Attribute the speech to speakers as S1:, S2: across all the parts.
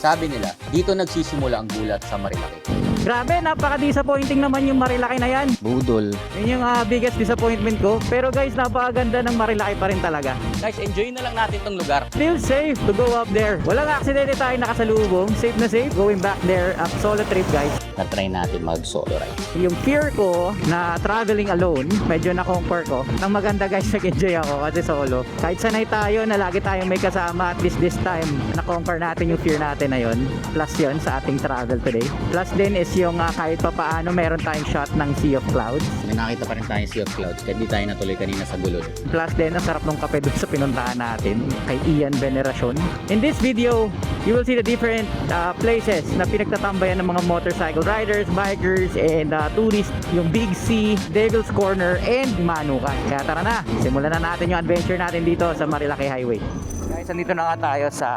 S1: Sabi nila, dito nagsisimula ang gulat sa Marilaki.
S2: Grabe, napaka-disappointing naman yung Marilaki na yan.
S1: Budol.
S2: Yun yung biggest disappointment ko. Pero guys, napakaganda ng Marilaki pa rin talaga.
S1: Guys, enjoy na lang natin tong lugar.
S2: Still safe to go up there. Walang aksidente tayo nakasalubong. Safe na safe. Going back there, solo trip guys.
S1: Na-try natin mag-solo ride.
S2: Yung fear ko na traveling alone, medyo na-conquer ko. Ang maganda guys, nag-enjoy ako kasi solo. Kahit sanay tayo na lagi tayong may kasama, at least this time, na-conquer natin yung fear natin na yun. Plus yun sa ating travel today. Plus din is yung kahit pa paano meron tayong shot ng Sea of Clouds.
S1: May nakita pa rin tayong Sea of Clouds kahit di tayo natuloy kanina sa gulod.
S2: Plus din, ang sarap ng kape dun sa pinuntahan natin kay Ian Veneracion. In this video, you will see the different places na pinagtatambayan ng mga motorcycle riders, bikers, and tourists. Yung Big C, Devil's Corner, and Manukan. Kaya tara na, simulan na natin yung adventure natin dito sa Marilaki Highway. Guys, andito na nga tayo sa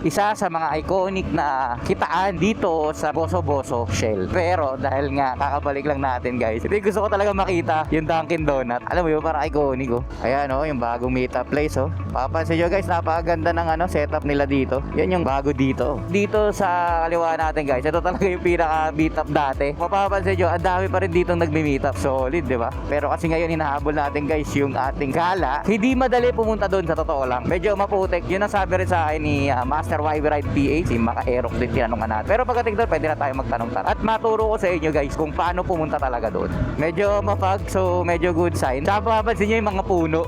S2: isa sa mga iconic na kitaan dito sa Boso-Boso Shell. Pero dahil nga kakabalik lang natin guys, hindi gusto ko talaga makita yung Dunkin Donut. Alam mo yun, parang iconic oh. Ayan oh, yung bagong meetup place oh. Papansin nyo guys, napakaganda ng setup nila dito. Yan yung bago dito. Dito sa kaliwa natin guys, ito talaga yung pinaka meetup dati. Mapapansin nyo, ang dami pa rin dito nagme-meetup. Solid, di ba? Pero kasi ngayon hinahabol natin guys yung ating gala. Hindi madali pumunta doon sa totoo lang. Medyo maputik. Yun ang sabi rin sa akin ni Master YB Ride PH, si Maka Aerox din tinanong natin. Pero pagdating doon, pwede na tayo magtanong tara. At maturo ko sa inyo guys kung paano pumunta talaga doon. Medyo mapag, so medyo good sign. Saka papansin nyo yung mga puno.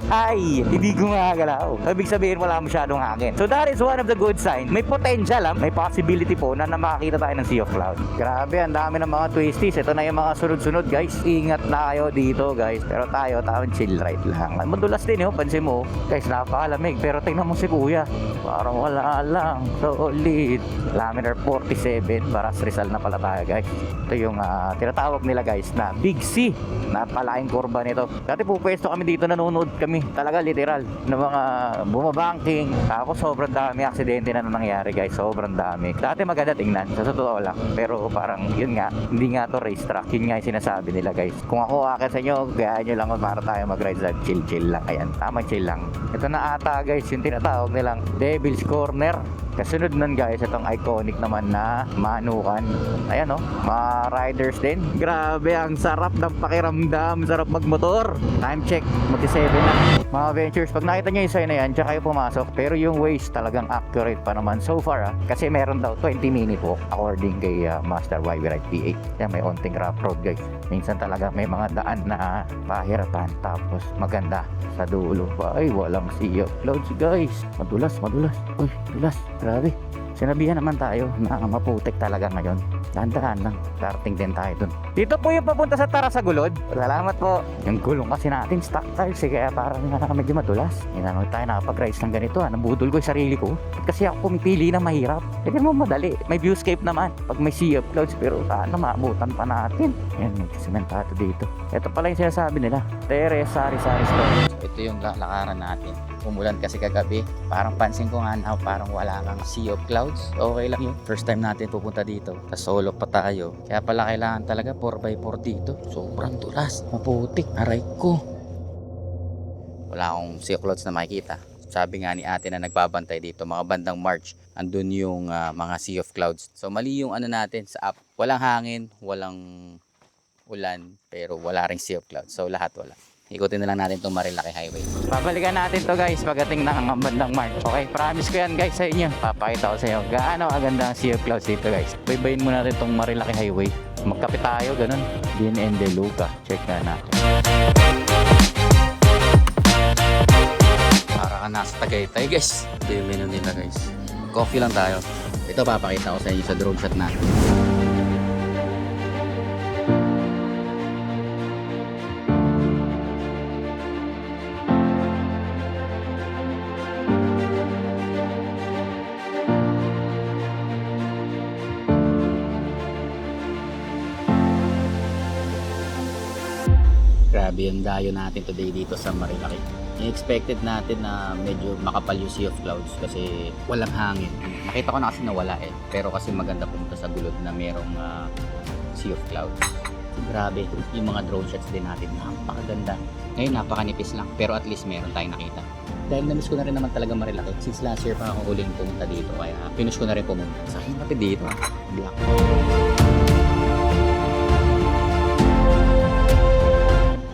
S2: Ay, hindi gumagalaw. Ibig sabihin wala masyadong hangin. So that is one of the good sign. May potential, may possibility po na makakita tayo ng Sea of Clouds. Grabe, ang dami ng mga twisties. Ito na yung mga sunod-sunod guys. Ingat na kayo dito guys. Pero tayo chill ride lang. Madulas din pansin mo. Guys, napakalamig. Pero tingnan mo si Kuya, parang wala lang. Solid. Laminar 47. Baras Rizal na pala tayo guys. Ito yung tinatawag nila guys na Big C. Napalaking kurba nito. Dati pupwesto kami dito, nanonood kami. Talaga literal. Ng mga bumabanking. Tapos sobrang dami aksidente na nangyari guys. Sobrang dami. Dati maganda tingnan. Sa totoo lang. Pero parang yun nga. Hindi nga to racetrack. Yun nga yung sinasabi nila guys. Kung ako akit sa inyo, gayaan nyo lang para tayo mag-ride sa chill lang. Ayan. Tama chill lang. Ito na ata guys yung tinatawag nilang Devil's Corner. Kasunod nun guys, itong iconic naman na Manukan. Ayan mga riders din. Grabe, ang sarap ng pakiramdam. Sarap magmotor. Time check, mag-7 na. Mga ventures, pag nakita nyo yung sign na yan, tsaka kayo pumasok. Pero yung ways talagang accurate pa naman so far kasi meron daw 20-minute walk according kay Master YB Ride PH. Yan, may onting rough road guys. Minsan talaga may mga daan na pahirapan. Tapos maganda sa dulo pa. Ay, walang Sea of Clouds guys. Madulas. Uy, dulas. Grabe. Sinabihan naman tayo na maputik talaga ngayon. Dahan-dahan lang. Starting din tayo dun. Dito po yung papunta sa Tarasagulod. Salamat po. Yung gulong kasi natin stock tiles kaya parang medyo madulas. Hindi naman tayo nakapag-rides ng ganito. Nabudol ko yung sarili ko. Kasi ako pumipili na mahirap. Hindi mo madali. May viewscape naman. Pag may Sea of Clouds pero maabutan pa natin. Yan, may sementado dito. Ito pala yung sinasabi nila. Teresa Sari Store.
S1: Ito yung lakaran natin. Umulan kasi kagabi. Parang pansin ko nga na parang wala kang Sea of Clouds. Okay lang yun. First time natin pupunta dito. Tas solo pa tayo. Kaya pala kailangan talaga 4x4 dito. Sobrang dulas. Maputik. Aray ko. Wala akong Sea of Clouds na makikita. Sabi nga ni ate na nagbabantay dito, mga bandang March, andun yung mga Sea of Clouds. So mali yung natin sa app. Walang hangin, walang ulan, pero wala ring Sea of Clouds. So lahat wala. Ikutin na lang natin itong Marilaki Highway. Babalikan natin to guys pagdating ng bandang March. Okay, promise ko yan guys sa inyo. Papakita ko sa inyo gaano kaganda ang Sea of Clouds dito guys. Baybayin muna natin itong Marilaki Highway. Magkape tayo, ganun. Din and De Luca. Check na natin. Para ka nasa Tagaytay guys. Ito yung menu nila guys. Coffee lang tayo. Ito papakita ko sa inyo sa drone shot natin. Grabe yung dayo natin today dito sa Marilaki. I-expected natin na medyo makapal yung Sea of Clouds kasi walang hangin. Nakita ko na kasi nawala pero kasi maganda pumunta sa gulod na merong Sea of Clouds. Grabe, yung mga drone shots din natin napakaganda. Ngayon napakanipis lang, pero at least meron tayong nakita. Dahil na-miss ko na rin naman talaga Marilaki. Since last year pa ako uling pumunta dito, kaya pinush ko na rin pumunta. Sa akin pati dito, black.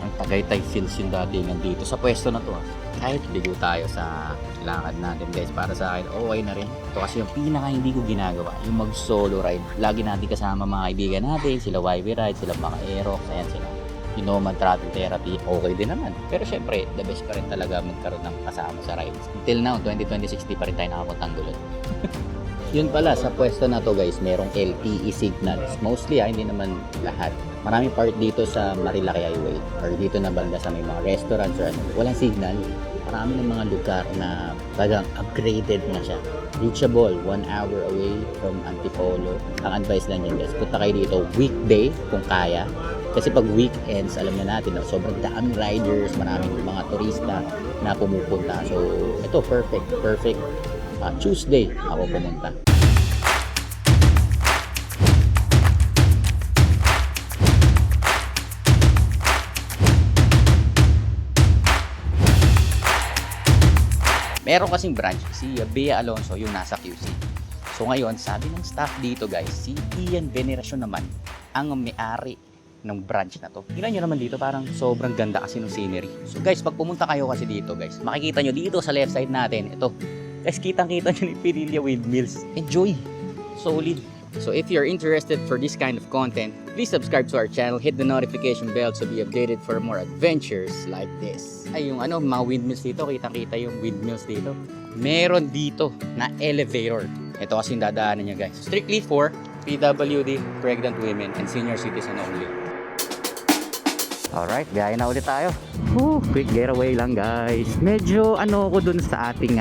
S1: Ang Tagaytay feels yung datingan dito sa pwesto na to. Kahit bigo tayo sa lakad natin guys, para sa akin okay na rin. Ito kasi yung pinaka hindi ko ginagawa, yung mag solo ride. Lagi natin kasama mga kaibigan natin, sila YB Ride, sila mga Aerox, ayan sila. You know, travel therapy, okay din naman. Pero syempre, the best pa rin talaga magkaroon ng kasama sa rides. Until now, 2026 di pa rin tayo nakapuntang dulot. Yun pala, sa pwesto na to guys, merong LTE signals. Mostly, hindi naman lahat. Maraming part dito sa Marilaki Highway or dito na banda sa may mga restaurants or ano. Walang signal. Marami ng mga lugar na talagang upgraded na siya. Reachable, 1 hour away from Antipolo. Ang advice lang yan guys, punta kayo dito weekday kung kaya. Kasi pag weekends, alam na natin na sobrang daming riders, maraming mga turista na pumupunta. So, ito perfect. Tuesday ako pumunta. Meron kasing branch, si Bea Alonso, yung nasa QC. So ngayon, sabi ng staff dito guys, si Ian Veneracion naman ang may-ari ng branch na to. Tingnan nyo naman dito, parang sobrang ganda kasi ng scenery. So guys, pag pumunta kayo kasi dito guys, makikita nyo dito sa left side natin, ito. Guys, kitang-kita nyo ni Pinilla Windmills. Enjoy! Solid! So if you're interested for this kind of content, please subscribe to our channel, hit the notification bell to be updated for more adventures like this. Ay, yung mga windmills dito, kitang-kita yung windmills dito. Meron dito na elevator. Ito kasi yung dadaanan niya guys. Strictly for PWD, pregnant women, and senior citizen only. Alright, gaya na ulit tayo. Quick getaway lang guys. Medyo ko dun sa ating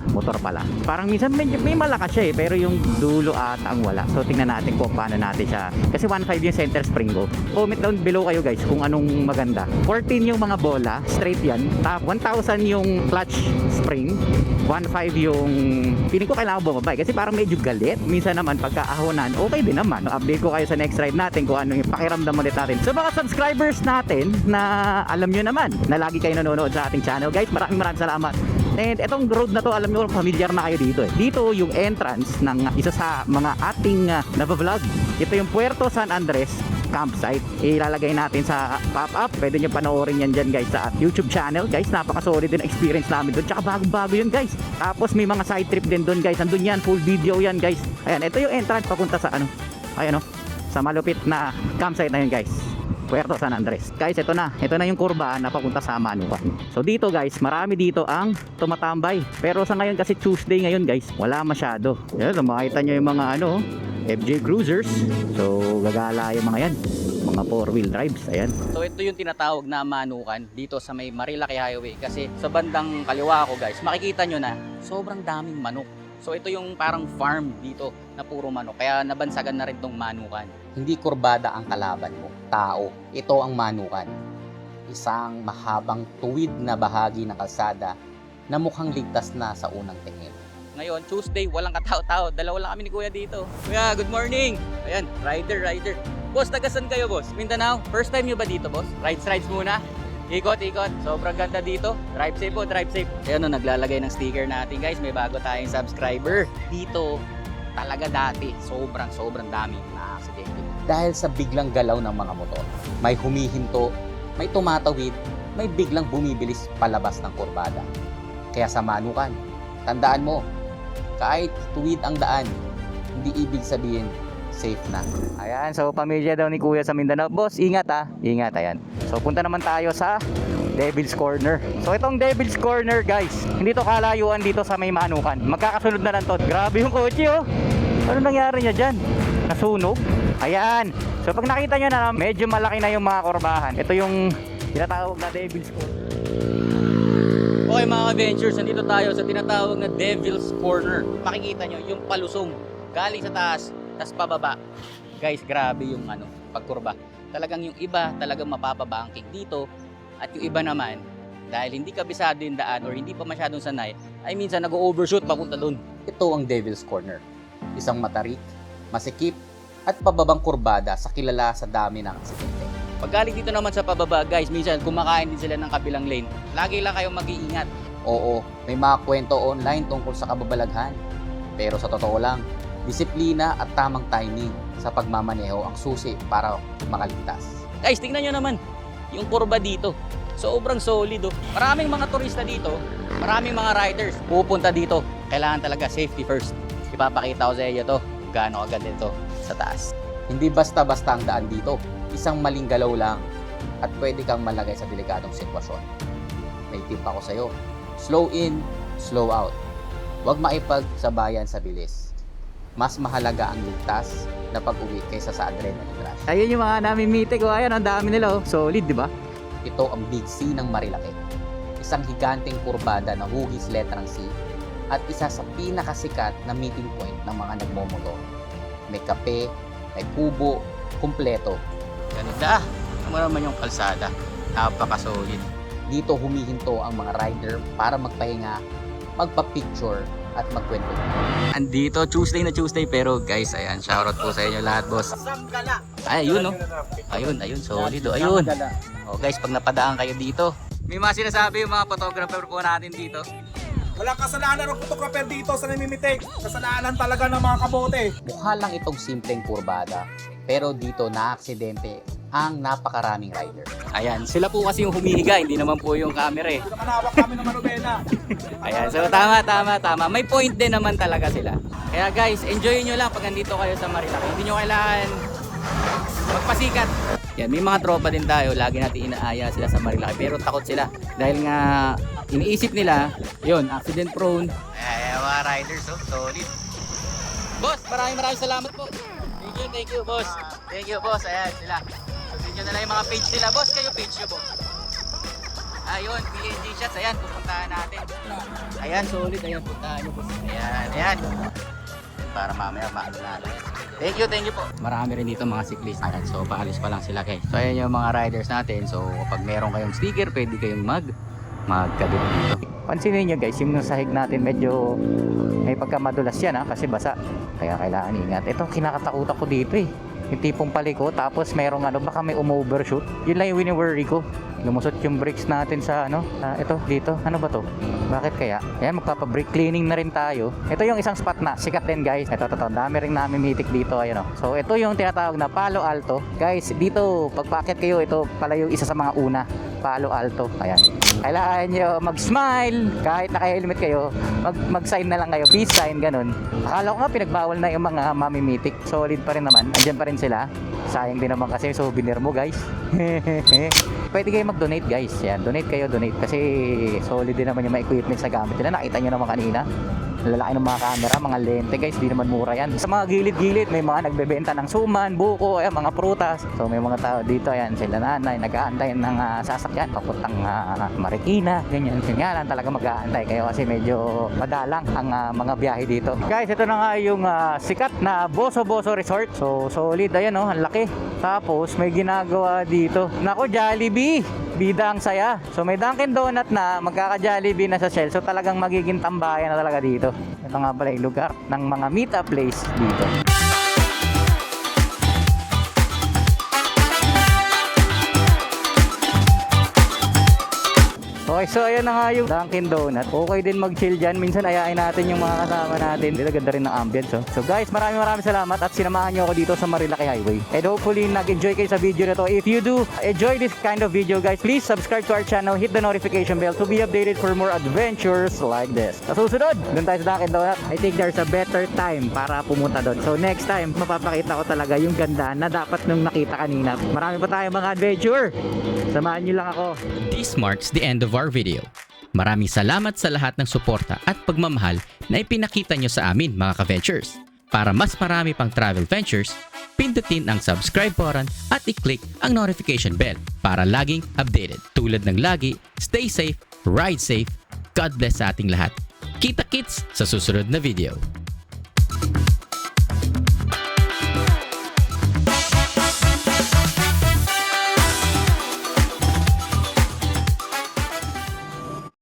S1: motor pala. Parang minsan medyo may malakas siya pero yung dulo ata ang wala. So tingnan natin kung paano natin siya. Kasi 1.5 yung center spring ko. Comment down below kayo guys kung anong maganda. 14 yung mga bola, straight yan. Top 1,000 yung clutch spring. 1.5 yung feeling ko kailangan bumabay kasi parang medyo galit. Minsan naman pagkaahonan, okay din naman. Update ko kayo sa next ride natin kung ano yung pakiramdam ulit natin. So mga subscribers natin na alam nyo naman na lagi kayo nanonood sa ating channel guys, maraming salamat. And etong road na to, alam nyo, familiar na kayo dito Dito yung entrance ng isa sa mga ating naba-vlog. Ito yung Puerto San Andres campsite. Ilalagay natin sa pop-up. Pwede nyo panoorin yan dyan guys sa YouTube channel guys. Napaka-solid din experience namin doon. Tsaka bago-bago yun guys. Tapos may mga side trip din doon guys. Andun yan, full video yan guys. Ayan, ito yung entrance papunta sa sa malupit na campsite na yun guys. Puerto San Andres. Guys, ito na yung kurba na papunta sa Manukan. So dito guys, marami dito ang tumatambay. Pero sa ngayon kasi Tuesday ngayon guys, wala masyado. Yan, makita nyo yung mga FJ Cruisers. So gagala yung mga yan. Mga 4-wheel drives, ayan. So ito yung tinatawag na Manukan dito sa may Marilaki Highway. Kasi sa bandang kaliwa ko guys, makikita nyo na sobrang daming manok. So ito yung parang farm dito na puro manok. Kaya nabansagan na rin tong Manukan. Hindi kurbada ang kalaban mo, tao. Ito ang Manukan. Isang mahabang tuwid na bahagi ng kalsada na mukhang ligtas na sa unang tingin. Ngayon, Tuesday, walang katao-tao. Dalawa lang kami ni Kuya dito. Kuya, good morning! Ayan, rider. Boss, tagasan kayo, boss? Mindanao? First time nyo ba dito, boss? Rides muna. Ikot. Sobrang ganda dito. Drive safe po, drive safe. Ayan, naglalagay ng sticker natin, guys. May bago tayong subscriber. Dito, talaga dati, sobrang daming na-aksidente. Dahil sa biglang galaw ng mga motor. May humihinto, may tumatawid, may biglang bumibilis palabas ng kurbada. Kaya sa Manukan, tandaan mo, kahit tuwid ang daan, hindi ibig sabihin safe na. Ayan, so pamilya daw ni Kuya sa Mindanao. Boss, ingat ingat, ayan. So punta naman tayo sa Devil's Corner. So itong Devil's Corner guys, hindi to kalayuan dito sa may Manukan. Magkakasunod na lang to. Grabe yung kotse Ano nangyari niya dyan? Nasunog? Ayan. So pag nakita nyo na medyo malaki na yung mga kurbahan. Ito yung tinatawag na Devil's Corner. Okay mga adventures, nandito tayo sa tinatawag na Devil's Corner. Makikita nyo yung palusong galing sa taas, tas pababa. Guys, grabe yung pagkurba. Talagang yung iba talagang mapapabangking dito. At yung iba naman, dahil hindi kabisado yung daan or hindi pa masyadong sanay, ay minsan nag-overshoot papunta dun. Ito ang Devil's Corner. Isang matarik, masikip, at pababang kurbada sa kilala sa dami ng aksidente. Pag galing dito naman sa pababa, guys, minsan kumakain din sila ng kabilang lane. Lagi lang kayong mag-iingat. Oo, may mga kwento online tungkol sa kababalaghan. Pero sa totoo lang, disiplina at tamang timing sa pagmamaneho ang susi para makaligtas. Guys, tingnan nyo naman yung kurba dito. Sobrang solid oh. Maraming mga turista dito, maraming mga riders pupunta dito. Kailangan talaga safety first. Ipapakita ko sa inyo to, gaano kaganda ito sa taas. Hindi basta-basta ang daan dito. Isang maling galaw lang at pwede kang malagay sa delikadong sitwasyon. May tip ako sa iyo. Slow in, slow out. Huwag maipagsabayan sa bilis. Mas mahalaga ang ligtas na pag-uwi kaysa sa adrenaline rush.
S2: Ayun yung mga namimitik ko. Ayan, ang dami nila oh. Solid, di ba?
S1: Ito ang Big C ng Marilaki. Isang higanting kurbada na hugis letrang C at isa sa pinakasikat na meeting point ng mga nagmomotor. May kape, may kubo, kumpleto. Ganda! Ano naman yung kalsada? Napakasolid. Dito humihinto ang mga rider para magpahinga, magpa-picture at magkwento. Andito Tuesday na Tuesday pero guys, ayan, shoutout po sa inyo lahat, boss. Ay, ayun no. Ayun, solid oh. Ayun. Oh guys, pag napadaan kayo dito, may mga sinasabi yung mga photographer po natin dito.
S3: Walang kasalanan ng photographer dito sa namimitik. Kasalanan talaga ng mga kabote.
S1: Mukha lang itong simpleng kurbada, pero dito na-aksidente ang napakaraming rider. Ayan, sila po kasi yung humihiga, hindi naman po yung camera eh.
S3: Hindi naman hawak kami ng manubela.
S1: Ayan, so tama. May point din naman talaga sila. Kaya guys, enjoy nyo lang pag nandito kayo sa Marilaki. Hindi nyo kailangan magpasikat. Yan, may mga tropa din tayo, lagi natin inaaya sila sa Marilaki, pero takot sila. Dahil nga, iniisip nila, yun, accident prone. Ayan, mga riders, oh, solid. Boss, maraming salamat po. Thank you, boss. Thank you, boss. Ayan, sila. Sabihin nyo na lang yung mga page nila, boss. Kayo page nyo po. Ayun, PNG shots. Ayan, pupuntahan natin. Ayan, solid. Ayan, puntahan nyo, boss. Ayan. Para mamaya maano natin. Thank you po. Marami rin dito mga cyclist. Ayan, so paalis pa lang sila guys. So ayan yung mga riders natin. So kapag meron kayong sticker, pwede kayong magkabit dito.
S2: Pansinin nyo guys, yung sahig natin medyo may pagkamadulas yan kasi basa. Kaya kailangan ingat. Ito kinakatakutan ko dito eh. Yung tipong paliko tapos merong baka may umovershoot. Yun lang yung wini-worry ko. Lumusot yung brakes natin sa ito dito. Ano ba to? Bakit kaya? Ayan, magpapa-brake cleaning na rin tayo. Ito yung isang spot na sikat din guys. Ito, dami rin namin mitik dito. Ayan, oh. So ito yung tinatawag na Palo Alto. Guys, dito pagpaakyat kayo, ito pala yung isa sa mga una. Palo Alto. Ayan. Kailangan nyo mag-smile. Kahit naka-helmet kayo, mag-sign na lang kayo. Peace sign, ganun. Akala ko nga pinagbawal na yung mga mamimitik. Solid pa rin naman. Andyan pa rin sila. Sayang din naman kasi souvenir mo guys. Pwede kayo mag-donate guys. Yan, donate kayo. Kasi solid din naman yung mga equipment sa gamit nila. Nakita nyo naman kanina. Lalaki ng mga camera, mga lente guys, di naman mura yan. Sa mga gilid-gilid, may mga nagbebenta ng suman, buko, ayan, mga prutas. So may mga tao dito, ayan, sila nanay, nag-aantay ng sasakyan, papuntang Marikina, ganyan. Nga lang talaga mag-aantay kayo kasi medyo madalang ang mga biyahe dito. Guys, ito na nga yung sikat na Boso Resort. So solid, ayan oh, ang laki. Tapos may ginagawa dito. Nako, Jollibee! Bida ang saya. So may Dunkin Donut na, magkaka-Jollibee na sa Shell. So talagang magiging tambayan na talaga dito. Ito nga pala yung lugar ng mga meet-up place dito. Okay, so ayan na nga yung Dunkin Donut. Okay din mag-chill dyan. Minsan ayain natin yung mga kasama natin. Dito ganda rin ng ambience. So guys, maraming salamat at sinamahan nyo ako dito sa Marilaki Highway. And hopefully nag-enjoy kayo sa video na to. If you do enjoy this kind of video guys, please subscribe to our channel, hit the notification bell to be updated for more adventures like this. Sa susunod, doon tayo sa Dunkin Donut. I think there's a better time para pumunta doon. So next time, mapapakita ko talaga yung ganda na dapat nung nakita kanina. Marami pa tayong mga adventure. Samahan nyo lang ako.
S4: This marks the end of our video. Maraming salamat sa lahat ng suporta at pagmamahal na ipinakita nyo sa amin mga ka-ventures. Para mas marami pang travel ventures, pindutin ang subscribe button at i-click ang notification bell para laging updated. Tulad ng lagi, stay safe, ride safe, God bless sa ating lahat. Kita-kits sa susunod na video.